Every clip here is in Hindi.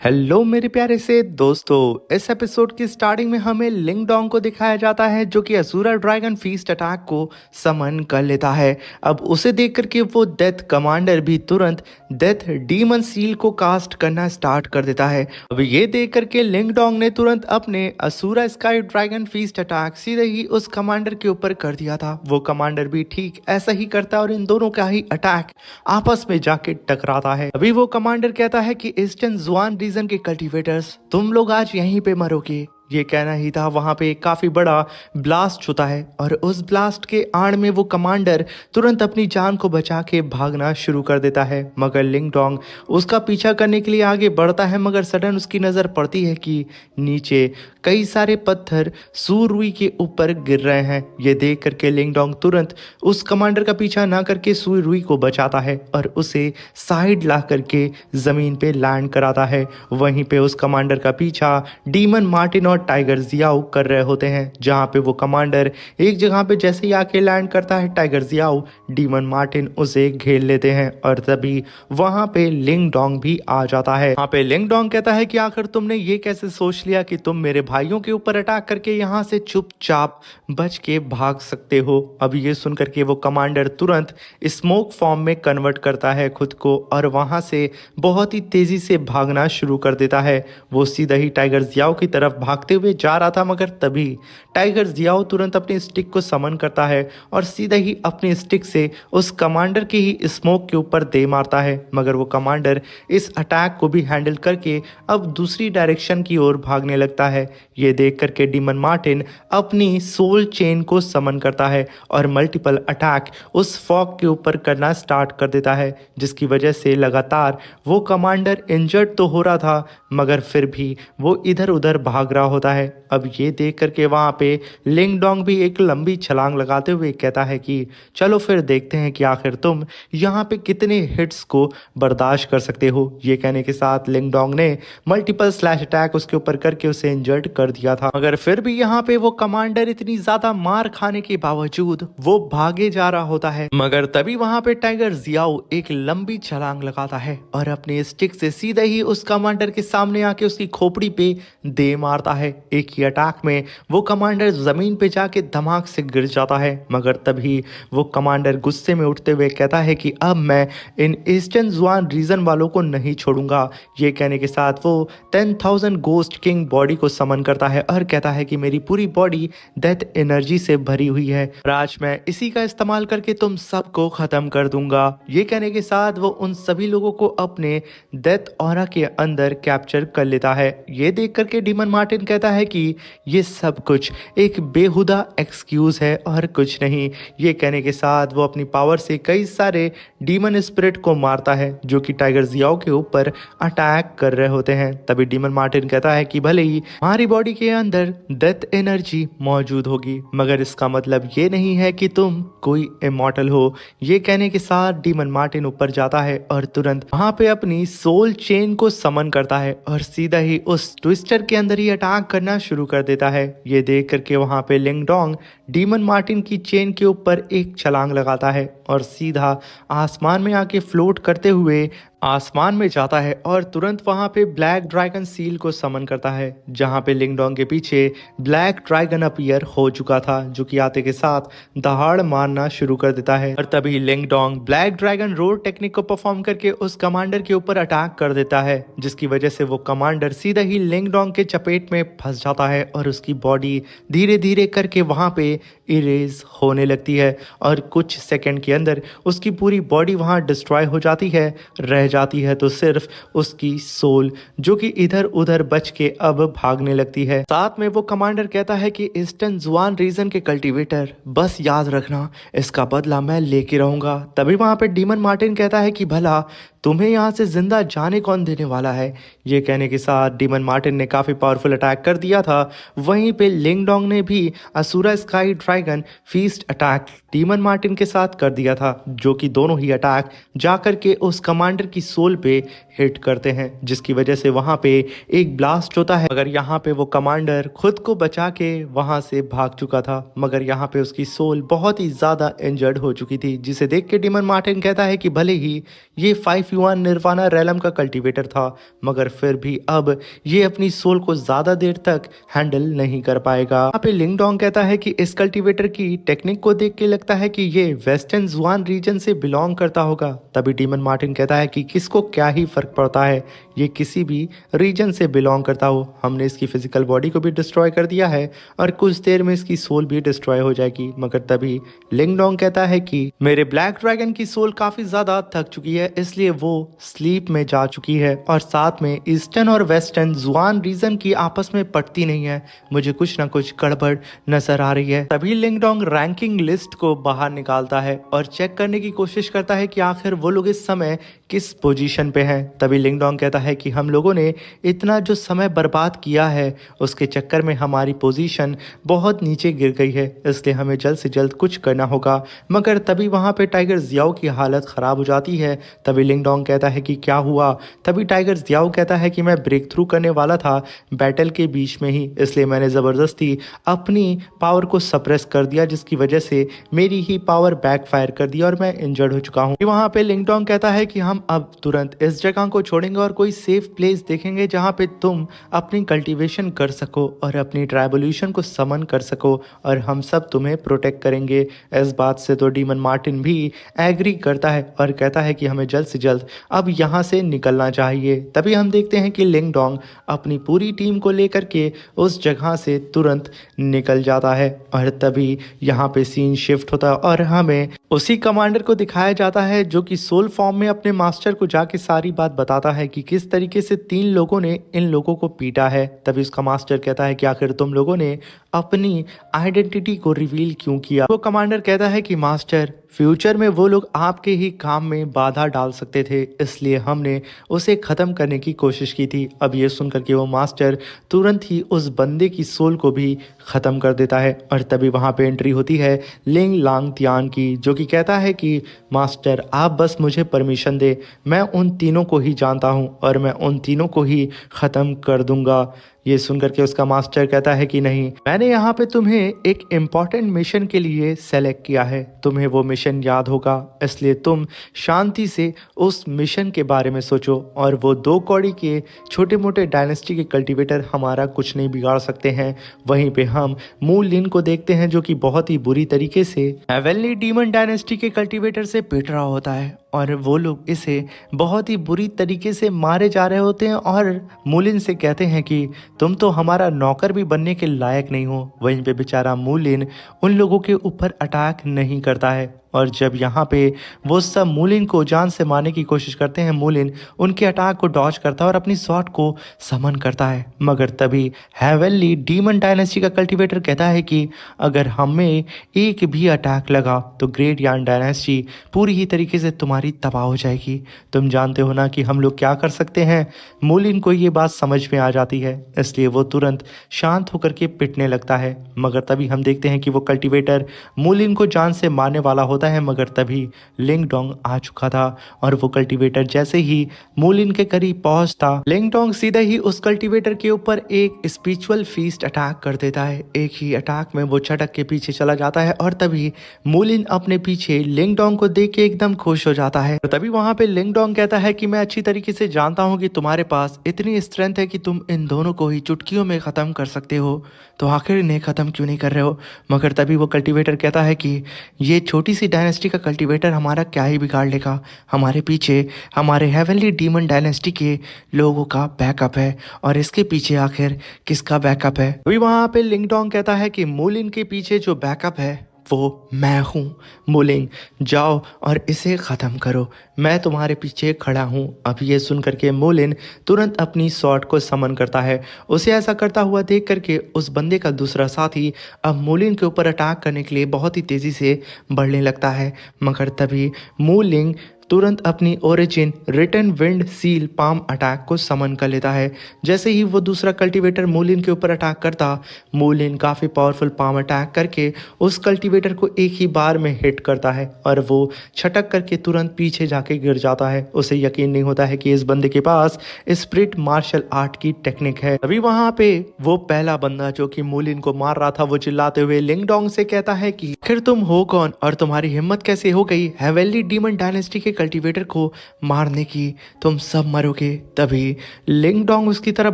हेलो मेरे प्यारे से दोस्तों, इस एपिसोड की स्टार्टिंग में हमें लिंग डोंग को दिखाया जाता है जो कि असुरा ड्रैगन फीस्ट अटैक को समन कर लेता है। अब उसे देख करके वो डेथ कमांडर भी तुरंत डेथ डीमन सील को कास्ट करना स्टार्ट कर देता है। अब ये देख करके लिंग डोंग ने तुरंत अपने असुरा स्काई ड्रैगन फीस्ट अटैक सीधे ही उस कमांडर के ऊपर कर दिया था। वो कमांडर भी ठीक ऐसा ही करता है और इन दोनों का ही अटैक आपस में जाके टकराता है। अभी वो कमांडर कहता है कि ईस्टर्न जुआन रीजन के कल्टीवेटर्स, तुम लोग आज यहीं पे मरोगे। ये कहना ही था, वहां पे एक काफी बड़ा ब्लास्ट होता है और उस ब्लास्ट के आड़ में वो कमांडर तुरंत अपनी जान को बचा के भागना शुरू कर देता है। मगर लिंग डोंग उसका पीछा करने के लिए आगे बढ़ता है, मगर सडन उसकी नजर पड़ती है कि नीचे कई सारे पत्थर सुरुई के ऊपर गिर रहे हैं। ये देख करके लिंग डोंग तुरंत उस कमांडर का पीछा ना करके सुरुई को बचाता है और उसे साइड ला करके जमीन पे लैंड कराता है। वहीं पे उस कमांडर का पीछा डीमन मार्टिन और टाइगर जियाओ कर रहे होते हैं, जहां पे वो कमांडर एक जगह पे जैसे ही आके लैंड करता है, टाइगर जियाओ डीमन मार्टिन उसे घेर लेते हैं और तभी वहां पे लिंग डोंग भी आ जाता है। वहां पे लिंग डोंग कहता है कि आखिर तुमने ये कैसे सोच लिया कि तुम मेरे भाइयों के ऊपर अटैक करके यहाँ से चुपचाप बच के भाग सकते हो। अब ये सुन करके वो कमांडर तुरंत स्मोक फॉर्म में कन्वर्ट करता है खुद को और वहां से बहुत ही तेजी से भागना शुरू कर देता है। वो सीधा ही टाइगर जियाओ की तरफ भागते हुए जा रहा था, मगर तभी टाइगर जियाओ तुरंत अपने स्टिक को समन करता है और सीधा ही अपने स्टिक से उस कमांडर की ही स्मोक के ऊपर दे मारता है। मगर वो कमांडर इस अटैक को भी हैंडल करके अब दूसरी डायरेक्शन की ओर भागने लगता है। ये देख करके डीमन मार्टिन अपनी सोल चेन को समन करता है और मल्टीपल अटैक उस फॉग के ऊपर करना स्टार्ट कर देता है, जिसकी वजह से लगातार वो कमांडर इंजर्ड तो हो रहा था, मगर फिर भी वो इधर उधर भाग रहा होता है। अब ये देख करके वहां पे लिंग डोंग भी एक लंबी छलांग लगाते हुए कहता है कि चलो फिर देखते हैं कि आखिर तुम यहाँ पे कितने हिट्स को बर्दाश्त कर सकते हो। ये कहने के साथ लिंग डोंग ने मल्टीपल स्लैश अटैक उसके ऊपर करके उसे इंजर्ड कर दिया था, मगर फिर भी यहाँ पे वो कमांडर इतनी ज्यादा मार खाने के बावजूद वो भागे जा रहा होता है। मगर तभी वहां पे टाइगर जियाओ एक लंबी छलांग लगाता है और अपने स्टिक से सीधे ही उस कमांडर के सामने आके उसकी खोपड़ी पे दे मारता है। एक ही अटैक में वो कमांडर जमीन पे जाके धमाक से गिर जाता है। मगर तभी वो कमांडर गुस्से में उठते हुए कहता है कि अब मैं इन ईस्टर्न जुआन रीजन वालों को नहीं छोड़ूंगा। ये कहने के साथ वो 10,000 गोस्ट किंग बॉडी को समन करता है और कहता है कि मेरी पूरी बॉडी डेथ एनर्जी से भरी हुई है और आज मैं इसी का इस्तेमाल करके तुम सबको खत्म कर दूंगा। ये कहने के साथ वो उन सभी लोगों को अपने डेथ ऑरा के अंदर कैप्चर कर लेता है। ये देख करके डीमन मार्टिन कहता है कि ये सब कुछ एक बेहुदा एक्सक्यूज है और कुछ नहीं। ये कहने के साथ वो अपनी पावर से कई सारे डीमन स्पिरिट को मारता है जो कि टाइगर जियाओ के ऊपर अटैक कर रहे होते हैं। तभी डीमन मार्टिन कहता है कि भले ही हमारी बॉडी के अंदर डेथ एनर्जी मौजूद होगी, मगर इसका मतलब ये नहीं है कि तुम कोई इमॉर्टल हो। ये कहने के साथ डीमन मार्टिन ऊपर जाता है और तुरंत वहां पे अपनी सोल चेन को समन करता है और सीधा ही उस ट्विस्टर के अंदर ही अटैक करना शुरू कर देता है। ये देख करके वहां पे लिंग डोंग डीमन मार्टिन की चेन के ऊपर एक छलांग लगाता है और सीधा आसमान में आके फ्लोट करते हुए आसमान में जाता है और तुरंत वहां पे ब्लैक ड्रैगन सील को समन करता है, जहां पे लिंग डोंग के पीछे ब्लैक ड्रैगन अपीयर हो चुका था, जो कि आते के साथ दहाड़ मारना शुरू कर देता है। और तभी लिंग Dong black dragon road technique को परफॉर्म करके उस कमांडर के ऊपर अटैक कर देता है, जिसकी वजह से वो कमांडर सीधा ही लिंग डोंग के चपेट में फंस जाता है और उसकी बॉडी धीरे धीरे करके वहां पे इरेज होने लगती है और कुछ सेकंड के अंदर उसकी पूरी बॉडी वहां डिस्ट्रॉय हो जाती है। रह जाती है तो सिर्फ उसकी सोल, जो कि इधर उधर बच के अब भागने लगती है। साथ में वो कमांडर कहता है कि ईस्टर्न जुआन रीजन के कल्टीवेटर, बस याद रखना इसका बदला मैं लेके रहूंगा। तभी वहां पे डीमन मार्टिन कहता है कि भला तुम्हें यहाँ से जिंदा जाने कौन देने वाला है। ये कहने के साथ डीमन मार्टिन ने काफी पावरफुल अटैक कर दिया था। वहीं पे लिंग डोंग ने भी असुरा sky dragon fist attack demon Martin के साथ कर दिया था, जो कि दोनों ही अटैक जाकर के उस कमांडर की सोल पे हिट करते हैं, जिसकी वजह से वहां पे एक ब्लास्ट होता है। मगर यहाँ पे वो कमांडर खुद को बचा के वहां से भाग चुका था, मगर यहाँ पे उसकी सोल बहुत ही ज्यादा इंजर्ड हो चुकी थी, जिसे देख के डीमन मार्टिन कहता है कि भले ही ये 5 लाइफ युआन निर्वाणा रेलम का कल्टीवेटर था, मगर फिर भी अब ये अपनी सोल को ज्यादा देर तक हैंडल नहीं कर पाएगा। यहाँ पे लिंगडोंग कहता है कि इस कल्टीवेटर की टेक्निक को देख के लगता है कि ये वेस्टर्न जुआन रीजन से बिलोंग करता होगा। तभी डीमन मार्टिन कहता है कि किसको क्या ही फर्क पड़ता है, ये किसी भी रीजन से बिलोंग करता हो, हमने इसकी फिजिकल बॉडी को भी डिस्ट्रॉय कर दिया है और कुछ देर में इसकी सोल भी डिस्ट्रॉय हो जाएगी। मगर तभी लिंगडोंग कहता है कि मेरे ब्लैक ड्रैगन की सोल काफी ज्यादा थक चुकी है, इसलिए वो स्लीप में जा चुकी है और साथ में ईस्टर्न और वेस्टर्न जुआन रीजन की आपस में पटती नहीं है, मुझे कुछ ना कुछ गड़बड़ नजर आ रही है। तभी लिंगडोंग रैंकिंग लिस्ट को बाहर निकालता है और चेक करने की कोशिश करता है कि आखिर वो लोग इस समय किस पोजीशन पे हैं। तभी लिंगडोंग कहता है कि हम लोगों ने इतना जो समय बर्बाद किया है उसके चक्कर में हमारी पोजीशन बहुत नीचे गिर गई है, इसलिए हमें जल्द से जल्द कुछ करना होगा। मगर तभी वहां पे टाइगर जियाओ की हालत खराब हो जाती है। तभी लिंगडोंग कहता है कि क्या हुआ। तभी टाइगर जियाओ कहता है कि मैं ब्रेक थ्रू करने वाला था बैटल के बीच में ही, इसलिए मैंने ज़बरदस्ती अपनी पावर को सप्रेस कर दिया, जिसकी वजह से मेरी ही पावर बैकफायर कर दी और मैं इंजर्ड हो चुका हूँ। वहाँ पे लिंगडोंग कहता है कि हम अब तुरंत इस जगह को छोड़ेंगे और कोई सेफ प्लेस देखेंगे जहाँ पे तुम अपनी कल्टीवेशन कर सको और अपनी ट्राइबोल्यूशन को समन कर सको और हम सब तुम्हें प्रोटेक्ट करेंगे। इस बात से तो डीमन मार्टिन भी एग्री करता है और कहता है कि हमें जल्द से जल्द अब यहाँ से निकलना चाहिए। तभी हम देखते हैं कि लिंगडोंग अपनी पूरी टीम को लेकर के उस जगह से तुरंत निकल जाता है और तभी यहाँ पे सीन शिफ्ट होता है और हमें उसी कमांडर को दिखाया जाता है जो कि सोल फॉर्म में अपने मास्टर को जाके सारी बात बताता है कि किस तरीके से 3 लोगों ने इन लोगों को पीटा है। तभी उसका मास्टर कहता है कि आखिर तुम लोगों ने अपनी आइडेंटिटी को रिवील क्यों किया। वो कमांडर कहता है कि मास्टर, फ्यूचर में वो लोग आपके ही काम में बाधा डाल सकते थे, इसलिए हमने उसे खत्म करने की कोशिश की थी। अब ये सुनकर के वो मास्टर तुरंत ही उस बंदे की सोल को भी खत्म कर देता है और तभी वहां पे एंट्री होती है लिंग लांग तियान की, जो कि कहता है कि मास्टर आप बस मुझे परमिशन दे, मैं उन तीनों को ही जानता हूं और मैं उन तीनों को ही खत्म कर दूंगा। ये सुनकर के उसका मास्टर कहता है कि नहीं, मैंने यहाँ पे तुम्हें एक इम्पॉर्टेंट मिशन के लिए सेलेक्ट किया है, तुम्हें वो मिशन याद होगा, इसलिए तुम शांति से उस मिशन के बारे में सोचो और वो 2 कौड़ी के छोटे मोटे डायनेस्टी के कल्टीवेटर हमारा कुछ नहीं बिगाड़ सकते हैं। वहीं पे हम मूल लिन को देखते हैं जो कि बहुत ही बुरी तरीके से हेवनली डीमन डायनेस्टी के कल्टीवेटर से पिट रहा होता है और वो लोग इसे बहुत ही बुरी तरीके से मारे जा रहे होते हैं और मूलिन से कहते हैं कि तुम तो हमारा नौकर भी बनने के लायक नहीं हो। वहीं पे बेचारा मूलिन उन लोगों के ऊपर अटैक नहीं करता है और जब यहाँ पे वो सब मूलिन को जान से मारने की कोशिश करते हैं, मूलिन उनके अटैक को डॉज करता है और अपनी स्वॉर्ड को समन करता है। मगर तभी हेवनली डीमन डायनेस्टी का कल्टीवेटर कहता है कि अगर हमें एक भी अटैक लगा तो ग्रेट यान डायनेस्टी पूरी ही तरीके से तुम्हारी तबाह हो जाएगी। तुम जानते हो ना कि हम लोग क्या कर सकते हैं। मूलिन को ये बात समझ में आ जाती है, इसलिए वो तुरंत शांत होकर के पिटने लगता है। मगर तभी हम देखते हैं कि वो कल्टीवेटर मूलिन को जान से मारने वाला होता है, मगर तभी लिंगडोंग आ चुका था और वो कल्टीवेटर जैसे ही मूलिन के करीब पहुंचता, लिंगडोंग सीधे ही उस कल्टीवेटर के ऊपर एक स्पिरिचुअल फीस्ट अटैक कर देता है। एक ही अटैक में वो चटक के पीछे चला जाता है और तभी मूलिन अपने पीछे लिंगडोंग को देख के एकदम खुश हो जाता है। तभी वहां पे लिंगडोंग कहता है कि मैं अच्छी तरीके से जानता हूं कि तुम्हारे पास इतनी स्ट्रेंथ है कि तुम इन दोनों को ही चुटकियों में खत्म कर सकते हो, तो आखिर इन्हें खत्म क्यों नहीं कर रहे हो। मगर तभी वो कल्टीवेटर कहता है कि ये छोटी सी डायनेस्टी का कल्टीवेटर हमारा क्या ही बिगाड़ लेगा, हमारे पीछे हमारे हेवनली डीमन डायनेस्टी के लोगों का बैकअप है और इसके पीछे आखिर किसका बैकअप है। अभी वहां पे लिंगडोंग कहता है कि मूलिन के पीछे जो बैकअप है वो मैं हूँ। मूलिंग जाओ और इसे ख़त्म करो, मैं तुम्हारे पीछे खड़ा हूँ। अब ये सुन करके मूलिन तुरंत अपनी स्वॉर्ड को समन करता है। उसे ऐसा करता हुआ देख करके उस बंदे का दूसरा साथी अब मूलिन के ऊपर अटैक करने के लिए बहुत ही तेज़ी से बढ़ने लगता है। मगर तभी मूलिंग तुरंत अपनी origin return wind seal palm attack को समन कर लेता है। जैसे ही वो दूसरा कल्टीवेटर मूलिन के ऊपर अटैक करता, मूलिन काफ़ी पावरफुल पाम अटैक करके उस कल्टीवेटर को एक ही बार में हिट करता है और वो छटक करके तुरंत पीछे जाके गिर जाता है। उसे यकीन नहीं होता है कि इस बंदे के पास स्पिरिट मार्शल आर्ट की टेक्निक है। अभी वहां पे वो पहला बंदा जो कि मूलिन को मार रहा था वो चिल्लाते हुए लिंगडोंग से कहता है कि आखिर तुम हो कौन और तुम्हारी हिम्मत कैसे हो गई हेवनली डीमन डायनेस्टी के कल्टीवेटर को मारने की, तुम सब मरोगे। तभी लिंगडोंग उसकी तरफ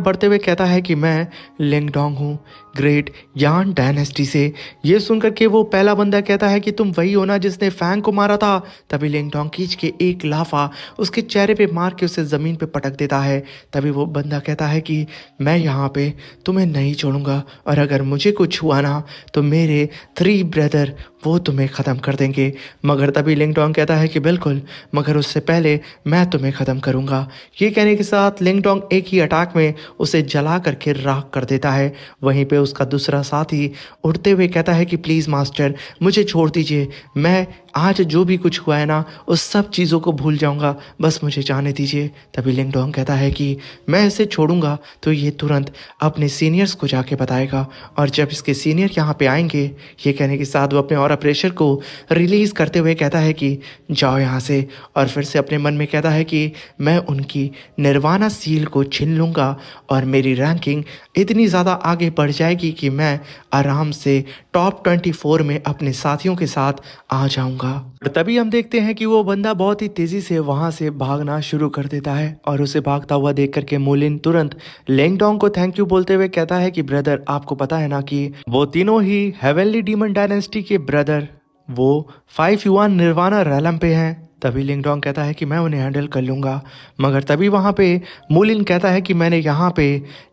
बढ़ते हुए कहता है कि मैं लिंगडोंग हूँ, ग्रेट यान डायनेस्टी से। ये सुनकर के वो पहला बंदा कहता है कि तुम वही हो ना जिसने फैंग को मारा था। तभी लिंगडोंग खींच के एक लाफा उसके चेहरे पे मार के उसे ज़मीन पे पटक देता है। तभी वो बंदा कहता है कि मैं यहाँ पे तुम्हें नहीं छोड़ूंगा, और अगर मुझे कुछ हुआ ना तो मेरे 3 ब्रदर वो तुम्हें ख़त्म कर देंगे। मगर तभी लिंगडोंग कहता है कि बिल्कुल, मगर उससे पहले मैं तुम्हें ख़त्म करूंगा। ये कहने के साथ लिंगडोंग एक ही अटैक में उसे जला करके राख कर देता है। वहीं पे उसका दूसरा साथी उठते हुए कहता है कि प्लीज़ मास्टर, मुझे छोड़ दीजिए, मैं आज जो भी कुछ हुआ है ना उस सब चीज़ों को भूल जाऊंगा, बस मुझे जाने दीजिए। तभी लिंगडोंग कहता है कि मैं इसे छोड़ूंगा तो ये तुरंत अपने सीनियर्स को जाके बताएगा, और जब इसके सीनियर यहाँ पे आएंगे। ये कहने के साथ वो अपने ऑरा प्रेशर को रिलीज़ करते हुए कहता है कि जाओ यहाँ से, और फिर से अपने मन में कहता है कि मैं उनकी निर्वाणा सील को छीन लूँगा और मेरी रैंकिंग इतनी ज़्यादा आगे बढ़ जाएगी कि मैं आराम से टॉप 24 में अपने साथियों के साथ आ जाऊंगा। और तभी हम देखते हैं कि वो बंदा बहुत ही तेजी से वहां से भागना शुरू कर देता है, और उसे भागता हुआ देख करके मोलिन तुरंत लिंगडोंग को थैंक यू बोलते हुए कहता है कि ब्रदर, आपको पता है ना कि वो तीनों ही हेवनली डीमन डायनेस्टी के ब्रदर वो 5 युआन निर्वाणा रैलम पे हैं। तभी लिंगडोंग कहता है कि मैं उन्हें हैंडल कर लूँगा। मगर तभी वहाँ पे मूलिन कहता है कि मैंने यहाँ पे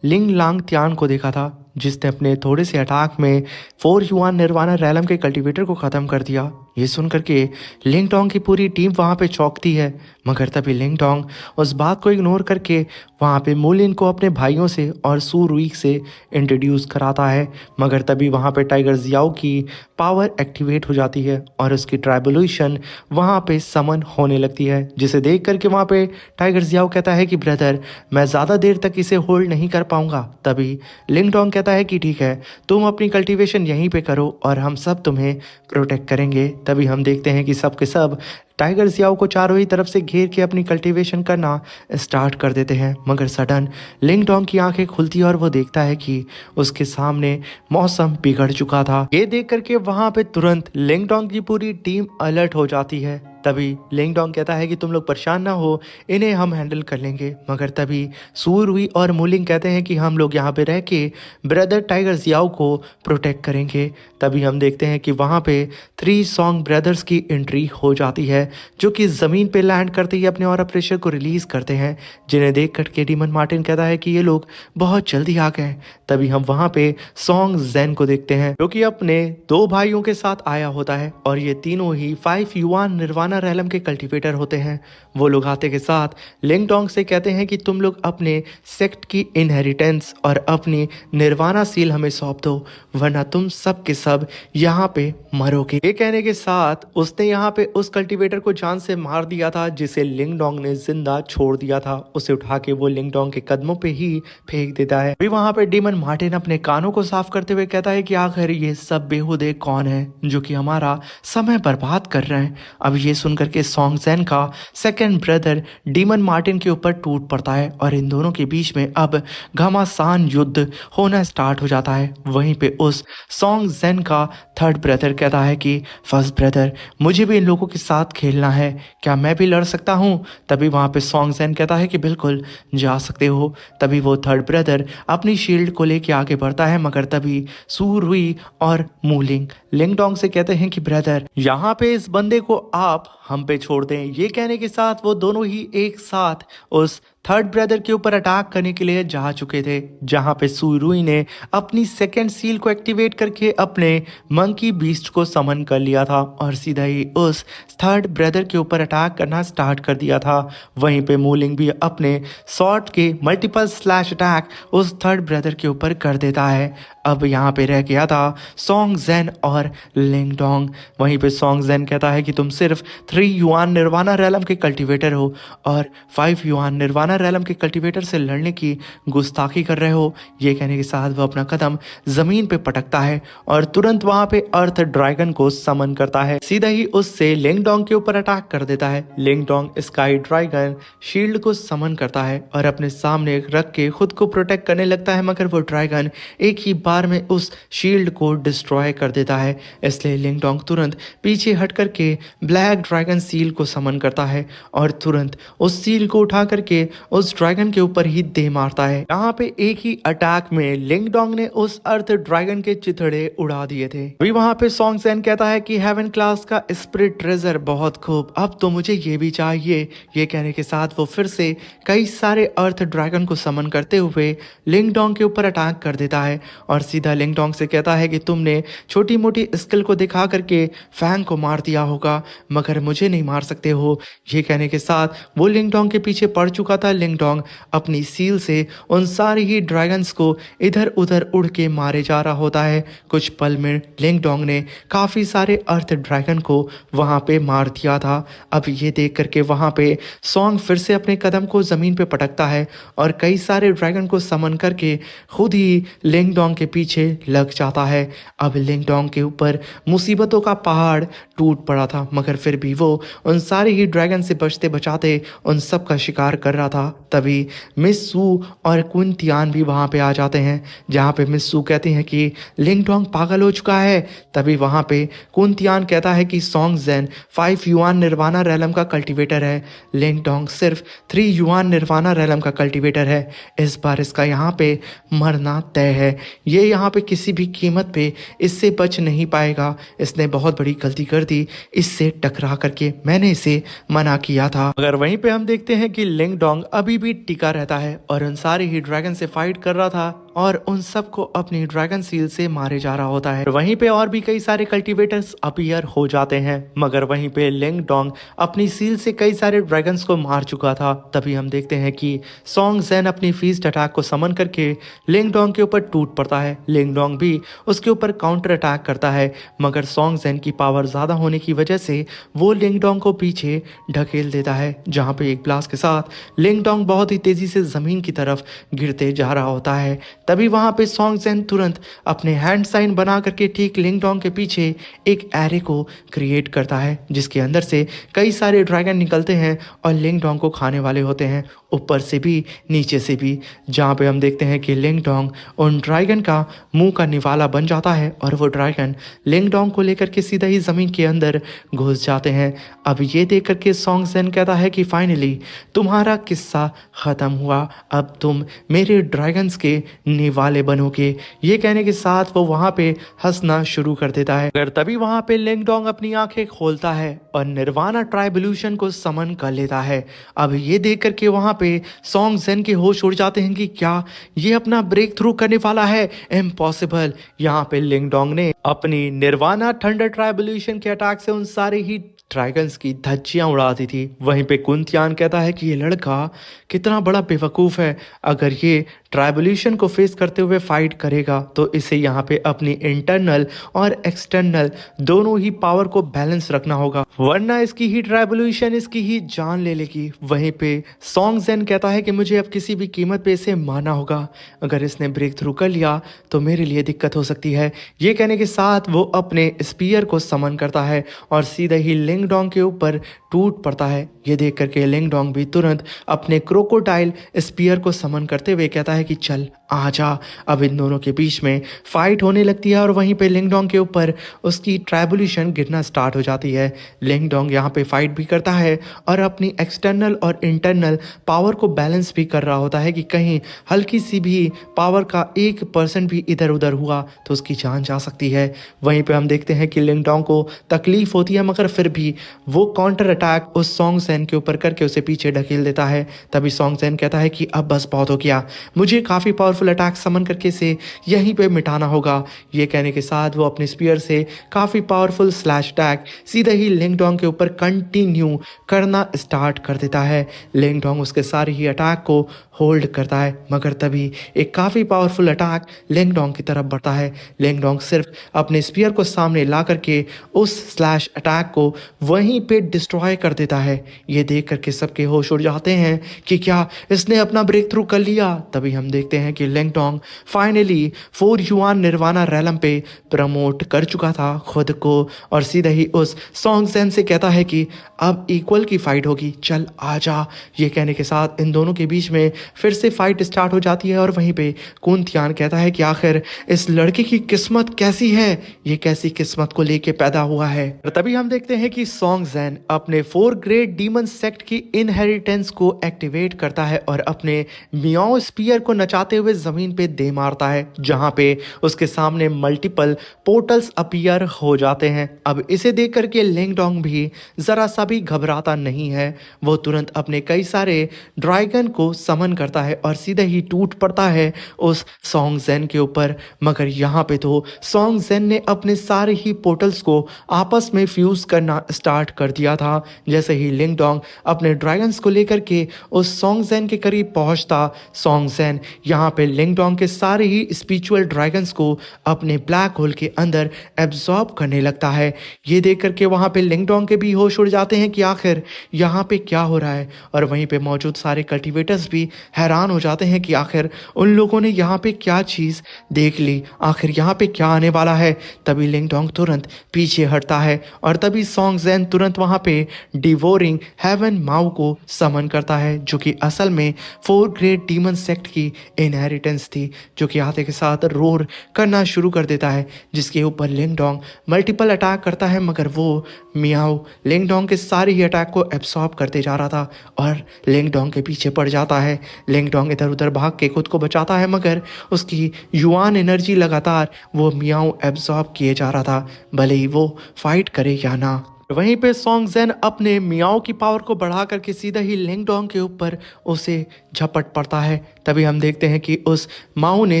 लिंग लांग त्यान को देखा था, जिसने अपने थोड़े से अटैक में 4 युआन निर्वाणा रैलम के कल्टीवेटर को ख़त्म कर दिया। ये सुन करके लिंगडोंग की पूरी टीम वहाँ पे चौंकती है। मगर तभी लिंगडोंग उस बात को इग्नोर करके वहाँ पे मूलिन को अपने भाइयों से और सू रुई से इंट्रोड्यूस कराता है। मगर तभी वहाँ पे टाइगर जियाओ की पावर एक्टिवेट हो जाती है और उसकी ट्राइबुलेशन वहाँ पे समन होने लगती है, जिसे देख करके वहाँ पे टाइगर जियाओ कहता है कि ब्रदर, मैं ज़्यादा देर तक इसे होल्ड नहीं कर पाऊंगा। तभी लिंगडोंग कहता है कि ठीक है, तुम अपनी कल्टीवेशन यहीं पे करो और हम सब तुम्हें प्रोटेक्ट करेंगे। तभी हम देखते हैं कि सब के सब टाइगर जियाओ को चारों ही तरफ से घेर के अपनी कल्टीवेशन करना स्टार्ट कर देते हैं। मगर सडन लिंगडोंग की आंखें खुलती है और वो देखता है कि उसके सामने मौसम बिगड़ चुका था। ये देख करके वहां पे तुरंत लिंगडोंग की पूरी टीम अलर्ट हो जाती है। तभी लिंगडोंग कहता है कि तुम लोग परेशान ना हो, इन्हें हम हैंडल कर लेंगे। मगर तभी सूरुई और मूलिंग कहते हैं कि हम लोग यहाँ पे रह के ब्रदर टाइगर जियाओ को प्रोटेक्ट करेंगे। तभी हम देखते हैं कि वहाँ पे 3 सॉन्ग ब्रदर्स की एंट्री हो जाती है, जो कि ज़मीन पे लैंड करते ही अपने ऑरा प्रेशर को रिलीज़ करते हैं, जिन्हें देख करके डीमन मार्टिन कहता है कि ये लोग बहुत जल्दी आ गए। तभी हम वहाँ पे सॉन्ग जेन को देखते हैं, जो कि अपने 2 भाइयों के साथ आया होता है, और ये तीनों ही 5 युआन निर्वाणा रैलम के कल्टीवेटर होते हैं। वो लोग आते के साथ लिंगडोंग से कहते हैं कि तुम लोग अपने सेक्ट की इनहेरिटेंस और अपनी निर्वाणा सील हमें सौंप दो, वरना तुम सब के सब यहाँ पे मरोगे। ये कहने के साथ उसने यहाँ पे उस कल्टीवेटर को जान से मार दिया था, जिसे लिंगडोंग ने जिंदा छोड़ दिया था। उसे उठा के वो लिंगडोंग के कदमों पे ही फेंक देता है। फिर वहां पे डीमन मार्टिन अपने कानों को साफ करते हुए कहता है कि आखिर ये सब बेहुदे कौन है जो कि हमारा समय बर्बाद कर रहे हैं। अब ये सुन करके सॉन्ग जेन का सेकंड ब्रदर डीमन मार्टिन के ऊपर टूट पड़ता है, और इन दोनों के बीच में अब घमासान युद्ध होना स्टार्ट हो जाता है। वहीं पे उस सॉन्ग जेन का थर्ड ब्रदर कहता है कि फर्स्ट ब्रदर, मुझे भी इन लोगों के साथ खेलना है, क्या मैं भी लड़ सकता हूँ? तभी वहाँ पे सॉन्ग जेन कहता है कि बिल्कुल जा सकते हो। तभी वो थर्ड ब्रदर अपनी शील्ड को लेके आगे बढ़ता है। मगर तभी सू रुई और मूलिंग लिंगडोंग से कहते हैं कि ब्रदर, यहाँ पे इस बंदे को आप हम पे छोड़ दें। ये कहने के साथ वो दोनों ही एक साथ उस थर्ड ब्रदर के ऊपर अटैक करने के लिए जा चुके थे, जहां पे सुरुई ने अपनी सेकंड सील को एक्टिवेट करके अपने मंकी बीस्ट को समन कर लिया था और सीधा ही उस थर्ड ब्रदर के ऊपर अटैक करना स्टार्ट कर दिया था। वहीं पे मूलिंग भी अपने शॉर्ट के मल्टीपल स्लैश अटैक उस थर्ड ब्रदर के ऊपर कर देता है। अब यहाँ पे रह गया था सॉन्ग जेन और लिंगडोंग। वहीं पे सॉन्ग जेन कहता है कि तुम सिर्फ 3 युआन निर्वाणा रैलम के कल्टीवेटर हो और 5 युआन निर्वाणा रैलम के कल्टीवेटर से लड़ने की गुस्ताखी कर रहे हो। ये कहने के साथ वो अपना कदम जमीन पे पटकता है और तुरंत वहां पे अर्थ ड्रैगन को समन करता है। सीधा ही उससे लिंगडोंग के ऊपर अटैक कर देता है। लिंगडोंग स्काई ड्रैगन शील्ड को समन करता है और अपने सामने रख के खुद को प्रोटेक्ट करने लगता है, मगर वो ड्रैगन एक ही बार में उस शील्ड को डिस्ट्रॉय कर देता है। इसलिए लिंग डोंग तुरंत पीछे हट करके ब्लैक ड्रैगन सील को समन करता है और तुरंत उस सील को उठा करके उस ड्रैगन के ऊपर ही दे मारता है। यहाँ पे एक ही अटैक में लिंग डोंग ने उस अर्थ ड्रैगन के चिथड़े उड़ा दिए थे। अभी वहां पे सॉन्ग सेन कहता है कि हेवन क्लास का स्पिरिट ट्रेजर बहुत खूब, अब तो मुझे ये भी चाहिए। ये कहने के साथ वो फिर से कई सारे अर्थ ड्रैगन को समन करते हुए लिंग डोंग के ऊपर अटैक कर देता है और सीधा लिंग डोंग से कहता है कि तुमने छोटी मोटी स्किल को दिखा करके फैंग को मार दिया होगा, मगर मुझे नहीं मार सकते हो। ये कहने के साथ वो लिंग डोंग के पीछे पड़ चुका था। लिंग डोंग अपनी सील से उन सारे ही ड्रैगन्स को इधर उधर उड़ के मारे जा रहा होता है। कुछ पल में लिंग डोंग ने काफी सारे अर्थ ड्रैगन को वहां पे मार दिया था। अब ये देख करके वहां पे सॉन्ग फिर से अपने कदम को जमीन पे पटकता है और कई सारे ड्रैगन को समन करके खुद ही लिंग डोंग के पीछे लग जाता है। अब लिंग डोंग के ऊपर मुसीबतों का पहाड़ टूट पड़ा था, मगर फिर भी वो उन सारे ही ड्रैगन से बचते बचाते उन सब का शिकार कर रहा था। तभी मिस सू और कुन तियान भी वहां पे आ जाते हैं, जहां पे मिस सू कहती हैं कि लिंग डोंग पागल हो चुका है। तभी वहां पे कुन तियान कहता है कि सॉन्ग जेन 5 युआन निर्वाणा रैलम का कल्टीवेटर है, लिंग डोंग सिर्फ 3 युआन निर्वाणा रैलम का कल्टीवेटर है। इस बार इसका यहाँ पे मरना तय है। ये यहाँ पे किसी भी कीमत पे इससे बच नहीं पाएगा। इसने बहुत बड़ी गलती कर दी, इससे टकरा करके मैंने इसे मना किया था। अगर वहीं पे हम देखते हैं कि लिंग डोंग अभी भी टिका रहता है और उन सारे ही ड्रैगन से फाइट कर रहा था और उन सबको अपनी ड्रैगन सील से मारे जा रहा होता है। वहीं पे और भी कई सारे कल्टीवेटर्स अपीयर हो जाते हैं, मगर वहीं पे लिंग डोंग अपनी सील से कई सारे ड्रैगन्स को मार चुका था। तभी हम देखते हैं कि सॉन्ग जेन अपनी फीस्ट अटैक को समन करके लिंग डोंग के ऊपर टूट पड़ता है। लिंग डोंग भी उसके ऊपर काउंटर अटैक करता है, मगर सॉन्ग जेन की पावर ज्यादा होने की वजह से वो लिंग डोंग को पीछे ढकेल देता है, जहां पे एक ब्लास्ट के साथ लिंग डोंग बहुत ही तेजी से जमीन की तरफ गिरते जा रहा होता है। तभी वहां पे सॉन्ग जेन तुरंत अपने हैंड साइन बना करके ठीक लिंग डोंग के पीछे एक एरे को क्रिएट करता है, जिसके अंदर से कई सारे ड्रैगन निकलते हैं और लिंग डोंग को खाने वाले होते हैं, ऊपर से भी नीचे से भी। जहाँ पे हम देखते हैं कि लिंग डोंग उन ड्रैगन का मुंह का निवाला बन जाता है और वो ड्रैगन लिंग डोंग को लेकर के सीधा ही जमीन के अंदर घुस जाते हैं। अब ये देख करके सॉन्ग जेन कहता है कि फाइनली तुम्हारा किस्सा खत्म हुआ, अब तुम मेरे ड्रैगन्स के निवाले बनोगे। ये कहने के साथ वो वहां पे हंसना शुरू कर देता है। अगर तभी वहां पे लिंग डोंग अपनी आंखें खोलता है और निर्वाणा ट्राइबोल्यूशन को समन कर लेता है। अब ये देख करके वहां पे सॉन्ग जेन के होश उड़ जाते हैं कि क्या ये अपना ब्रेक थ्रू करने वाला है। इम्पॉसिबल। यहाँ पे लिंग डोंग ने अपनी निर्वाणा थंडर ट्राइबोल्यूशन के अटैक से उन सारे ही ड्रैगन्स की धज्जियां उड़ा दी थी। वहीं पे कुन तियान कहता है कि ये लड़का कितना बड़ा बेवकूफ है, अगर ये ट्राइबोल्यूशन को फेस करते हुए फाइट करेगा तो इसे यहाँ पे अपनी इंटरनल और एक्सटर्नल दोनों ही पावर को बैलेंस रखना होगा, वरना इसकी ही ट्राइबोल्यूशन इसकी ही जान ले लेगी। वहीं पे सॉन्ग जेन कहता है कि मुझे अब किसी भी कीमत पे इसे मारना होगा, अगर इसने ब्रेक थ्रू कर लिया तो मेरे लिए दिक्कत हो सकती है। ये कहने के साथ वो अपने स्पीयर को समन करता है और सीधे ही लिंग डोंग के ऊपर टूट पड़ता है। ये देख करके लिंग डोंग भी तुरंत अपने क्रोकोडाइल स्पीयर को समन करते हुए कहता है कि चल आजा। अब इन दोनों के बीच में फाइट होने लगती है और वहीं पे लिंग डोंग के ऊपर उसकी ट्राइबोल्यूशन गिरना स्टार्ट हो जाती है। लिंग डोंग यहाँ पे फाइट भी करता है और अपनी एक्सटर्नल और इंटरनल पावर को बैलेंस भी कर रहा होता है कि कहीं हल्की सी भी पावर का 1% भी इधर उधर हुआ तो उसकी जान जा सकती है। वहीं पे हम देखते हैं कि लिंग डोंग को तकलीफ होती है, मगर फिर भी वो काउंटर अटैक उस सॉन्ग जेन के ऊपर करके उसे पीछे ढकेल देता है। तभी सॉन्ग जेन कहता है कि अब बस बहुत हो गया, मुझे काफी पावरफुल अटैक समन करके इसे यहीं पे मिटाना होगा। ये कहने के साथ वो अपने स्पीयर से काफी पावरफुल स्लैश अटैक सीधे ही लिंग डोंग के ऊपर कंटिन्यू करना स्टार्ट कर देता है। लिंग डोंग उसके सारे ही अटैक को होल्ड करता है, मगर तभी एक काफी पावरफुल अटैक लिंग डोंग की तरफ बढ़ता है। लिंग डोंग सिर्फ अपने स्पीयर को सामने ला करके उस स्लैश अटैक को वहीं पे डिस्ट्रॉय कर देता है। ये देख करके सबके होश उड़ जाते हैं कि क्या इसने अपना ब्रेक थ्रू कर लिया। तभी हम देखते हैं कि लिंग Dong finally 4 yuan nirvana realm पे प्रमोट कर चुका था खुद को और सीधे ही उस सॉन्ग जेन से कहता है कि अब इक्वल की फाइट होगी, चल आजा। ये कहने के साथ इन दोनों के बीच में फिर से फाइट स्टार्ट हो जाती है और वहीं पे कुन तियान कहता है कि आखिर इस लड़के की किस्मत कैसी है, ये कैसी किस्मत को लेके पैदा हुआ है। और तभी हम देखते हैं कि सॉन्ग ज़ेन अपने 4 ग्रेट डीमन सेक्ट की इनहेरिटेंस को एक्टिवेट करता है और अपने मियाओ स्पीयर को नचाते हुए जमीन पे दे मारता है, जहां पे उसके सामने मल्टीपल पोर्टल्स अपीयर हो जाते हैं। अब इसे देख करके लिंगडोंग भी जरा सा भी घबराता नहीं है। वो तुरंत अपने कई सारे ड्रैगन को समन करता है और सीधे ही टूट पड़ता है उस सॉन्ग ज़ेन के ऊपर। मगर यहाँ पे तो सॉन्ग ज़ेन ने अपने सारे ही पोर्टल्स को आपस में फ्यूज करना स्टार्ट कर दिया था। जैसे ही लिंगडोंग अपने ड्रैगन्स को लेकर के उस सॉन्ग ज़ेन के करीब पहुंचता, सॉन्ग ज़ेन यहाँ पे लिंगडोंग के सारे ही स्पिरिचुअल ड्रैगन्स को अपने ब्लैक होल के अंदर एब्जॉर्ब करने लगता है। ये देख करके वहाँ पे लिंगडोंग के भी होश उड़ जाते हैं कि आखिर यहाँ पे क्या हो रहा है। और वहीं पे मौजूद सारे कल्टीवेटर्स भी हैरान हो जाते हैं कि आखिर उन लोगों ने यहाँ पे क्या चीज़ देख ली, आखिर यहाँ पे क्या आने वाला है। तभी लिंगडोंग तुरंत पीछे हटता है और तभी सॉन्ग ज़ेन तुरंत वहाँ पे डिवोरिंग हेवन माउ को समन करता है, जो कि असल में 4 ग्रेट डीमन सेक्ट की इनहेरिटेंस थी, जो कि आते के साथ रोर करना शुरू कर देता है, जिसके ऊपर लिंगडोंग मल्टीपल अटैक करता है। मगर वो मियाओ लिंगडोंग के सारे ही अटैक को एब्सॉर्ब करते जा रहा था और लिंगडोंग के पीछे पड़ जाता है। लिंगडोंग इधर उधर भाग के खुद को बचाता है, मगर उसकी युआन एनर्जी लगातार वो मियाओ एब्सॉर्ब किए जा रहा था, भले ही वो फाइट करे या ना। वहीं पे सॉन्ग ज़ेन अपने मियाओ की पावर को बढ़ा करके सीधा ही लिंगडोंग के ऊपर उसे झपट पड़ता है। तभी हम देखते हैं कि उस माओ ने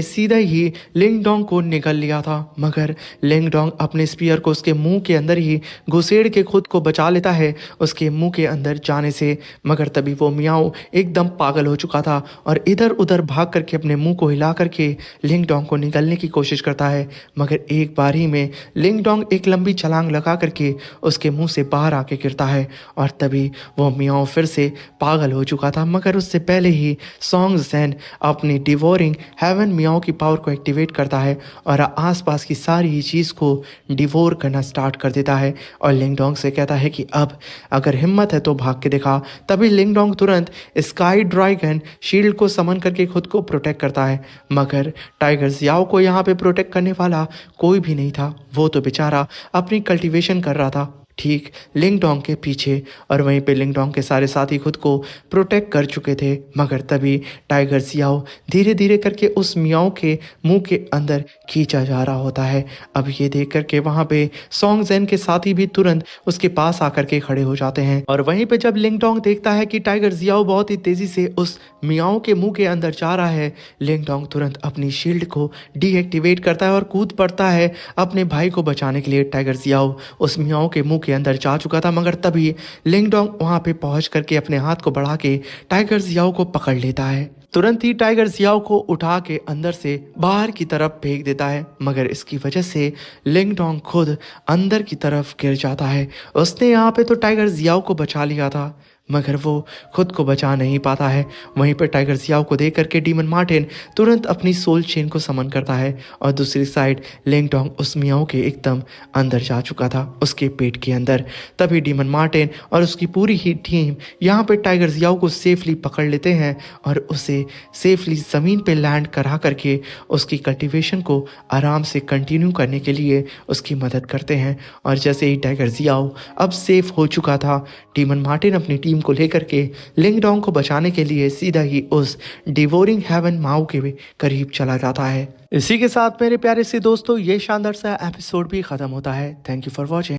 सीधा ही लिंगडोंग को निगल लिया था, मगर लिंगडोंग अपने स्पीयर को उसके मुंह के अंदर ही घुसेड़ के खुद को बचा लेता है उसके मुंह के अंदर जाने से। मगर तभी वो मियाओ एकदम पागल हो चुका था और इधर उधर भाग करके अपने मुंह को हिला करके लिंगडोंग को निगलने की कोशिश करता है। मगर एक बार ही में लिंगडोंग एक लंबी छलांग लगा करके उसके मुंह से बाहर आके गिरता है और तभी वो मियाओ फिर से पागल हो चुका था। मगर उससे पहले ही सॉन्ग ज़ेन अपनी डिवोरिंग हेवन मियाओ की पावर को एक्टिवेट करता है और आसपास की सारी ही चीज़ को डिवोर करना स्टार्ट कर देता है और लिंगडोंग से कहता है कि अब अगर हिम्मत है तो भाग के दिखा। तभी लिंगडोंग तुरंत स्काई ड्रैगन शील्ड को समन करके खुद को प्रोटेक्ट करता है, मगर टाइगर ज़ियाओ को यहाँ पे प्रोटेक्ट करने वाला कोई भी नहीं था। वो तो बेचारा अपनी कल्टीवेशन कर रहा था ठीक लिंगडोंग के पीछे, और वहीं पे लिंगडोंग के सारे साथी खुद को प्रोटेक्ट कर चुके थे। मगर तभी टाइगर ज़ियाओ धीरे धीरे करके उस मियाओ के मुंह के अंदर खींचा जा रहा होता है। अब ये देख करके वहाँ पे सॉन्ग ज़ेन के साथी भी तुरंत उसके पास आकर के खड़े हो जाते हैं। और वहीं पे जब लिंगडोंग देखता है कि टाइगर ज़ियाओ बहुत ही तेजी से उस मियाओ के मुंह के अंदर जा रहा है, लिंगडोंग तुरंत अपनी शील्ड को डीएक्टिवेट करता है और कूद पड़ता है अपने भाई को बचाने के लिए। टाइगर ज़ियाओ उस मियाओ के मुंह के अंदर जा चुका था, मगर तभी लिंगडोंग वहां पे पहुंच करके अपने हाथ को बढ़ा के टाइगर ज़ियाओ को पकड़ लेता है। तुरंत ही टाइगर ज़ियाओ को उठा के अंदर से बाहर की तरफ फेंक देता है, मगर इसकी वजह से लिंगडोंग खुद अंदर की तरफ गिर जाता है। उसने यहाँ पे तो टाइगर ज़ियाओ को बचा लिया था, मगर वो खुद को बचा नहीं पाता है। वहीं पर टाइगर ज़ियाओ को देख करके डीमन मार्टिन तुरंत अपनी सोल चेन को समन करता है और दूसरी साइड लिंगडोंग उस मियाओ के एकदम अंदर जा चुका था, उसके पेट के अंदर। तभी डीमन मार्टिन और उसकी पूरी ही टीम यहाँ पे टाइगर ज़ियाओ को सेफली पकड़ लेते हैं और उसे सेफली ज़मीन पे लैंड करा करके उसकी कल्टीवेशन को आराम से कंटिन्यू करने के लिए उसकी मदद करते हैं। और जैसे ही टाइगर ज़ियाओ अब सेफ हो चुका था, डीमन मार्टिन अपनी टीम को लेकर के लिंगडोंग को बचाने के लिए सीधा ही उस डिवोरिंग हेवन माओ के करीब चला जाता है। इसी के साथ मेरे प्यारे से दोस्तों ये शानदार सा एपिसोड भी खत्म होता है। Thank you for watching.